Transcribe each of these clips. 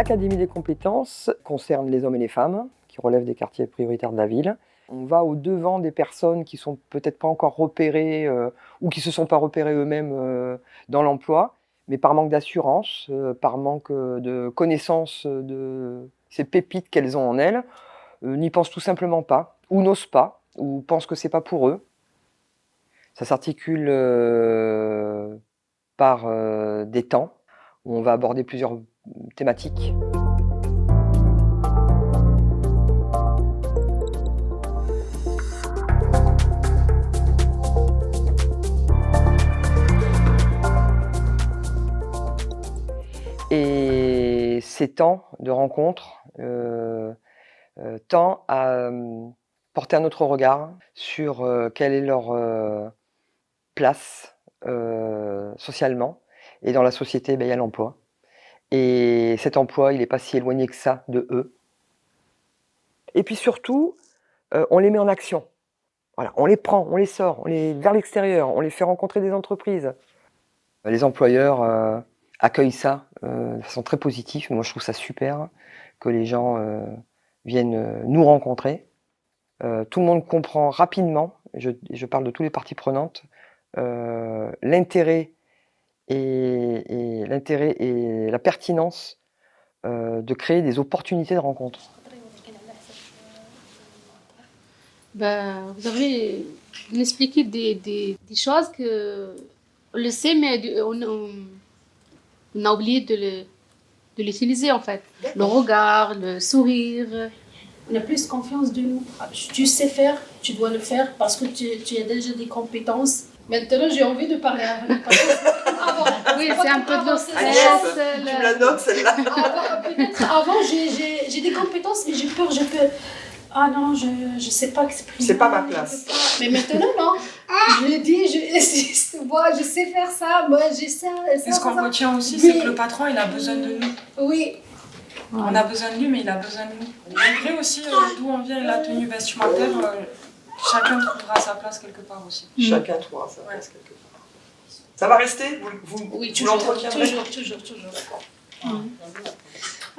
l'Académie des compétences concerne les hommes et les femmes qui relèvent des quartiers prioritaires de la ville. On va au-devant des personnes qui sont peut-être pas encore repérées ou qui se sont pas repérées eux-mêmes dans l'emploi, mais par manque d'assurance, par manque de connaissance de ces pépites qu'elles ont en elles, n'y pensent tout simplement pas, ou n'osent pas, ou pensent que c'est pas pour eux. Ça s'articule par des temps où on va aborder plusieurs thématiques. Et ces temps de rencontre tend à porter un autre regard sur quelle est leur place socialement. Et dans la société, il y a l'emploi. Et cet emploi, il n'est pas si éloigné que ça de eux. Et puis surtout, on les met en action. Voilà, on les prend, on les sort, vers l'extérieur, on les fait rencontrer des entreprises. Les employeurs accueillent ça de façon très positive. Moi, je trouve ça super que les gens viennent nous rencontrer. Tout le monde comprend rapidement, je parle de toutes les parties prenantes, l'intérêt et la pertinence de créer des opportunités de rencontre. Vous avez expliqué des choses que on le sait, mais on a oublié de l'utiliser en fait. Le regard, le sourire. On a plus confiance de nous. Tu sais faire, tu dois le faire parce que tu as déjà des compétences. Maintenant, j'ai envie de parler avec Oui, c'est un peu de stress. Tu me la notes celle-là. Peut-être avant, j'ai des compétences, mais j'ai peur, ah non, je sais pas. C'est pas ma place. Mais maintenant, non. Je dis, je sais faire ça, moi j'ai ça. Et ce qu'on retient aussi, c'est que le patron, il a besoin de nous. Oui. On a besoin de lui, mais il a besoin de nous. Malgré aussi d'où on vient et la tenue vestimentaire, chacun trouvera sa place quelque part aussi. Chacun trouvera sa place quelque part. Ça va rester Oui, vous l'entretiendrez toujours.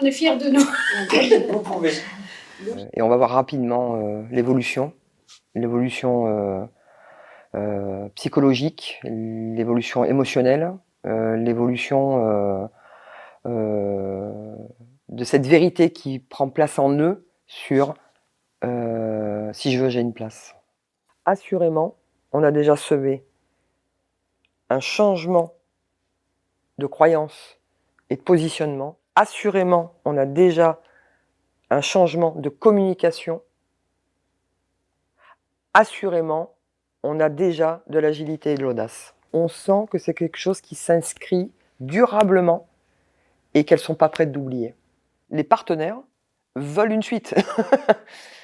On est fiers de nous. Vous pouvez. Et on va voir rapidement l'évolution psychologique, l'évolution émotionnelle, l'évolution de cette vérité qui prend place en eux sur si je veux, j'ai une place. Assurément, on a déjà semé un changement de croyance et de positionnement. Assurément, on a déjà un changement de communication. Assurément, on a déjà de l'agilité et de l'audace. On sent que c'est quelque chose qui s'inscrit durablement et qu'elles ne sont pas prêtes d'oublier. Les partenaires veulent une suite.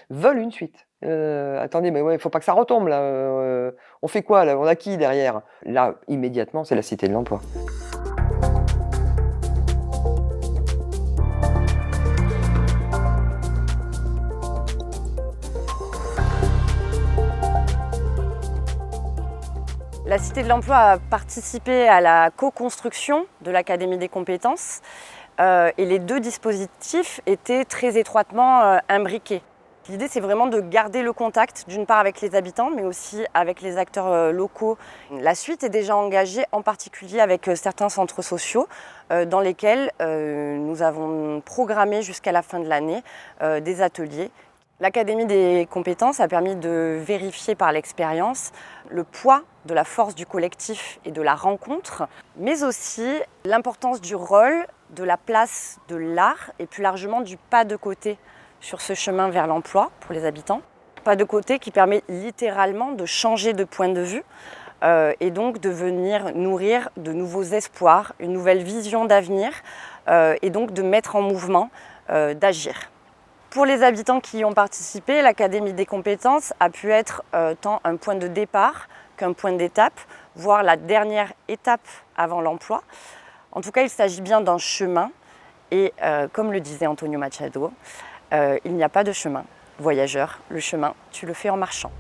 Veulent une suite. Attendez, mais il ne faut pas que ça retombe là. On fait quoi là? On a qui derrière? Là, immédiatement, c'est la Cité de l'Emploi. La Cité de l'Emploi a participé à la co-construction de l'Académie des compétences et les deux dispositifs étaient très étroitement imbriqués. L'idée, c'est vraiment de garder le contact, d'une part avec les habitants, mais aussi avec les acteurs locaux. La suite est déjà engagée, en particulier avec certains centres sociaux, dans lesquels nous avons programmé jusqu'à la fin de l'année des ateliers. L'Académie des compétences a permis de vérifier par l'expérience le poids de la force du collectif et de la rencontre, mais aussi l'importance du rôle, de la place de l'art et plus largement du pas de côté sur ce chemin vers l'emploi pour les habitants. Pas de côté qui permet littéralement de changer de point de vue et donc de venir nourrir de nouveaux espoirs, une nouvelle vision d'avenir et donc de mettre en mouvement, d'agir. Pour les habitants qui y ont participé, l'Académie des compétences a pu être tant un point de départ qu'un point d'étape, voire la dernière étape avant l'emploi. En tout cas, il s'agit bien d'un chemin et comme le disait Antonio Machado, il n'y a pas de chemin. Voyageur, le chemin, tu le fais en marchant.